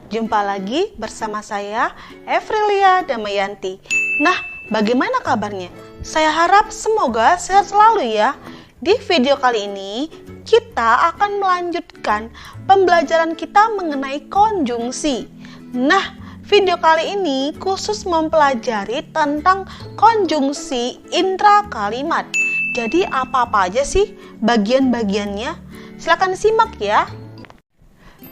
Jumpa lagi bersama saya, Evrilia Damayanti. Nah, bagaimana kabarnya? Saya harap semoga sehat selalu ya. Di video kali ini, kita akan melanjutkan pembelajaran kita mengenai konjungsi. Nah, video kali ini khusus mempelajari tentang konjungsi intrakalimat. Jadi apa-apa aja sih bagian-bagiannya? Silakan simak ya.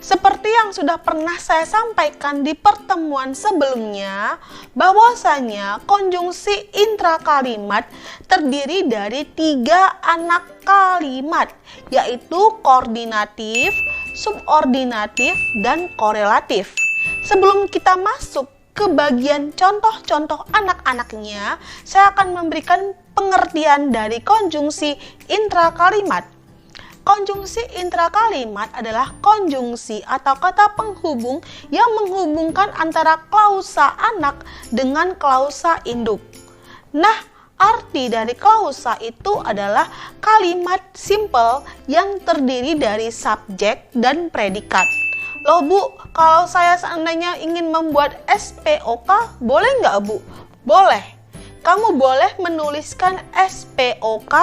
Seperti yang sudah pernah saya sampaikan di pertemuan sebelumnya, bahwasanya konjungsi intrakalimat terdiri dari 3 anak kalimat, yaitu koordinatif, subordinatif, dan korelatif. Sebelum kita masuk ke bagian contoh-contoh anak-anaknya, saya akan memberikan pengertian dari konjungsi intrakalimat. Konjungsi intrakalimat adalah konjungsi atau kata penghubung yang menghubungkan antara klausa anak dengan klausa induk. Nah, arti dari klausa itu adalah kalimat simple yang terdiri dari subjek dan predikat. Loh Bu, kalau saya seandainya ingin membuat SPOK, boleh nggak Bu? Boleh. Kamu boleh menuliskan SPOK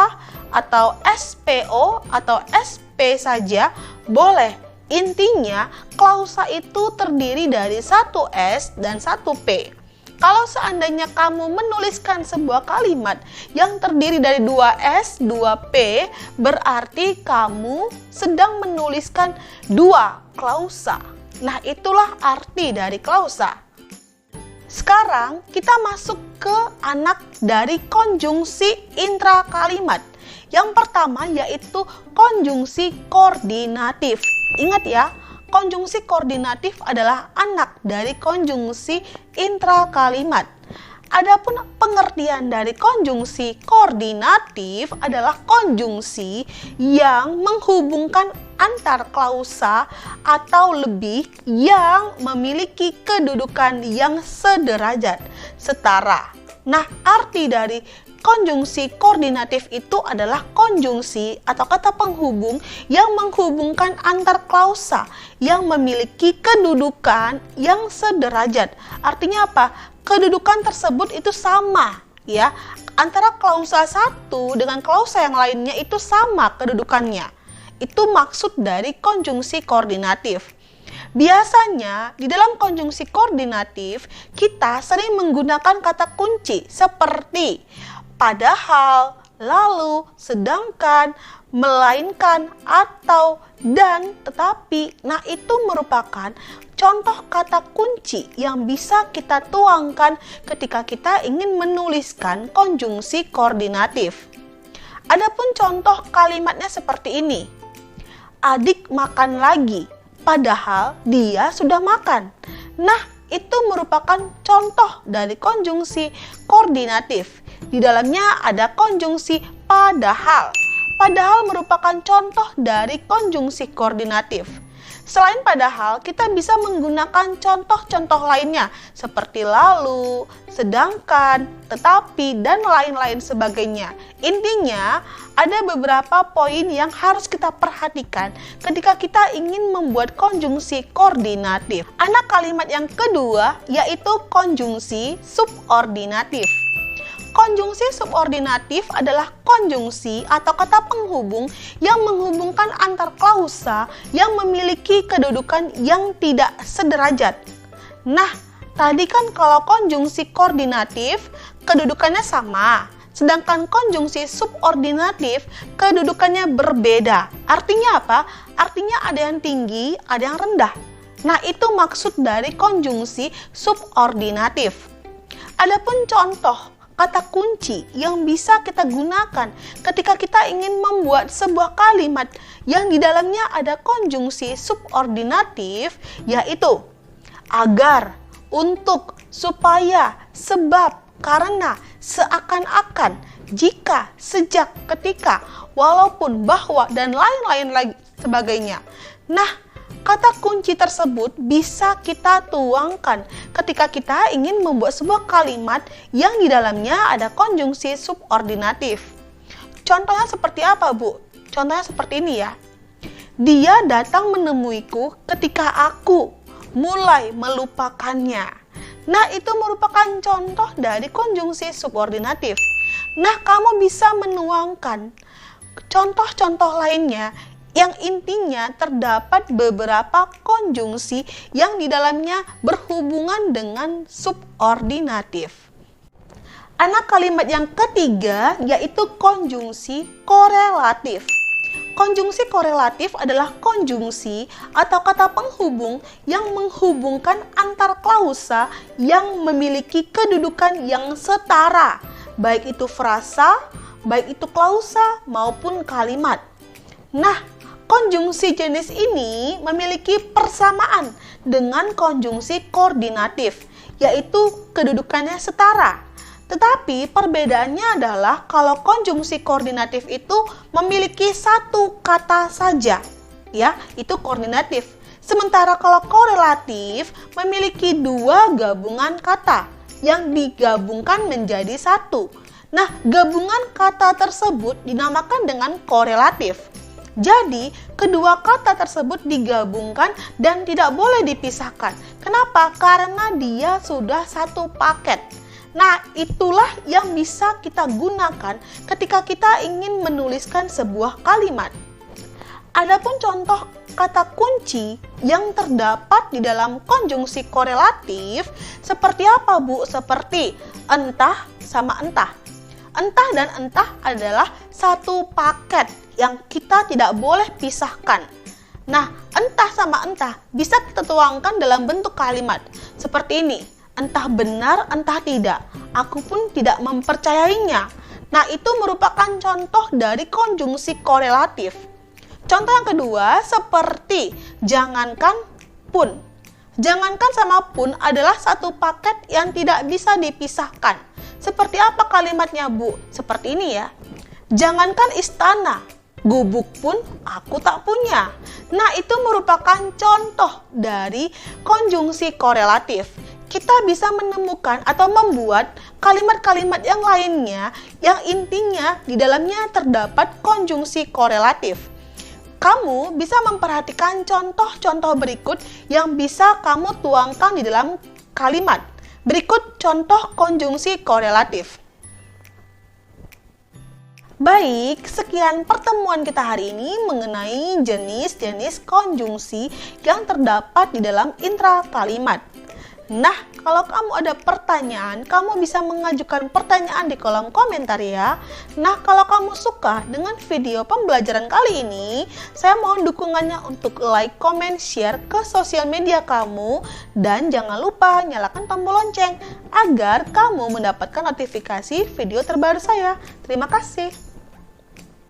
atau SPO atau SP saja, boleh. Intinya, klausa itu terdiri dari 1 S dan 1 P. Kalau seandainya kamu menuliskan sebuah kalimat yang terdiri dari 2 S, 2 P, berarti kamu sedang menuliskan 2 klausa. Nah, itulah arti dari klausa. Sekarang kita masuk ke anak dari konjungsi intrakalimat. Yang pertama yaitu konjungsi koordinatif. Ingat ya, konjungsi koordinatif adalah anak dari konjungsi intrakalimat. Adapun pengertian dari konjungsi koordinatif adalah konjungsi yang menghubungkan antar klausa atau lebih yang memiliki kedudukan yang sederajat, setara. Nah, arti dari konjungsi koordinatif itu adalah konjungsi atau kata penghubung yang menghubungkan antar klausa yang memiliki kedudukan yang sederajat. Artinya apa? Kedudukan tersebut itu sama, ya. Antara klausa satu dengan klausa yang lainnya itu sama kedudukannya. Itu maksud dari konjungsi koordinatif. Biasanya di dalam konjungsi koordinatif kita sering menggunakan kata kunci seperti padahal, lalu, sedangkan, melainkan, atau, dan, tetapi. Nah, itu merupakan contoh kata kunci yang bisa kita tuangkan ketika kita ingin menuliskan konjungsi koordinatif. Adapun contoh kalimatnya seperti ini. Adik makan lagi, padahal dia sudah makan. Nah, itu merupakan contoh dari konjungsi koordinatif. Di dalamnya ada konjungsi padahal. Padahal merupakan contoh dari konjungsi koordinatif. Selain padahal, kita bisa menggunakan contoh-contoh lainnya seperti lalu, sedangkan, tetapi, dan lain-lain sebagainya. Intinya, ada beberapa poin yang harus kita perhatikan ketika kita ingin membuat konjungsi koordinatif. Anak kalimat yang kedua yaitu konjungsi subordinatif. Konjungsi subordinatif adalah konjungsi atau kata penghubung yang menghubungkan antar klausa yang memiliki kedudukan yang tidak sederajat. Nah, tadi kan kalau konjungsi koordinatif kedudukannya sama, sedangkan konjungsi subordinatif kedudukannya berbeda. Artinya apa? Artinya ada yang tinggi, ada yang rendah. Nah, itu maksud dari konjungsi subordinatif. Adapun contoh kata kunci yang bisa kita gunakan ketika kita ingin membuat sebuah kalimat yang di dalamnya ada konjungsi subordinatif, yaitu agar, untuk, supaya, sebab, karena, seakan-akan, jika, sejak, ketika, walaupun, bahwa, dan lain-lain lagi sebagainya. Nah, kata kunci tersebut bisa kita tuangkan ketika kita ingin membuat sebuah kalimat yang di dalamnya ada konjungsi subordinatif. Contohnya seperti apa, Bu? Contohnya seperti ini ya. Dia datang menemuiku ketika aku mulai melupakannya. Nah, itu merupakan contoh dari konjungsi subordinatif. Nah, kamu bisa menuangkan contoh-contoh lainnya yang intinya terdapat beberapa konjungsi yang di dalamnya berhubungan dengan subordinatif. Anak kalimat yang ketiga yaitu konjungsi korelatif. Konjungsi korelatif adalah konjungsi atau kata penghubung yang menghubungkan antar klausa yang memiliki kedudukan yang setara, baik itu frasa, baik itu klausa maupun kalimat. Nah, konjungsi jenis ini memiliki persamaan dengan konjungsi koordinatif, yaitu kedudukannya setara. Tetapi perbedaannya adalah kalau konjungsi koordinatif itu memiliki satu kata saja, ya, itu koordinatif. Sementara kalau korelatif memiliki dua gabungan kata yang digabungkan menjadi satu. Nah, gabungan kata tersebut dinamakan dengan korelatif. Jadi, kedua kata tersebut digabungkan dan tidak boleh dipisahkan. Kenapa? Karena dia sudah satu paket. Nah, itulah yang bisa kita gunakan ketika kita ingin menuliskan sebuah kalimat. Adapun contoh kata kunci yang terdapat di dalam konjungsi korelatif seperti apa, Bu? Seperti entah sama entah. Entah dan entah adalah satu paket yang kita tidak boleh pisahkan. Nah, entah sama entah bisa kita tuangkan dalam bentuk kalimat seperti ini. Entah benar, entah tidak. Aku pun tidak mempercayainya. Nah, itu merupakan contoh dari konjungsi korelatif. Contoh yang kedua seperti jangankan pun. Jangankan sama pun adalah satu paket yang tidak bisa dipisahkan. Seperti apa kalimatnya, Bu? Seperti ini ya. Jangankan istana, gubuk pun aku tak punya. Nah, itu merupakan contoh dari konjungsi korelatif. Kita bisa menemukan atau membuat kalimat-kalimat yang lainnya yang intinya di dalamnya terdapat konjungsi korelatif. Kamu bisa memperhatikan contoh-contoh berikut yang bisa kamu tuangkan di dalam kalimat. Berikut contoh konjungsi korelatif. Baik, sekian pertemuan kita hari ini mengenai jenis-jenis konjungsi yang terdapat di dalam intra-kalimat. Nah, kalau kamu ada pertanyaan, kamu bisa mengajukan pertanyaan di kolom komentar ya. Nah, kalau kamu suka dengan video pembelajaran kali ini, saya mohon dukungannya untuk like, comment, share ke sosial media kamu. Dan jangan lupa nyalakan tombol lonceng agar kamu mendapatkan notifikasi video terbaru saya. Terima kasih.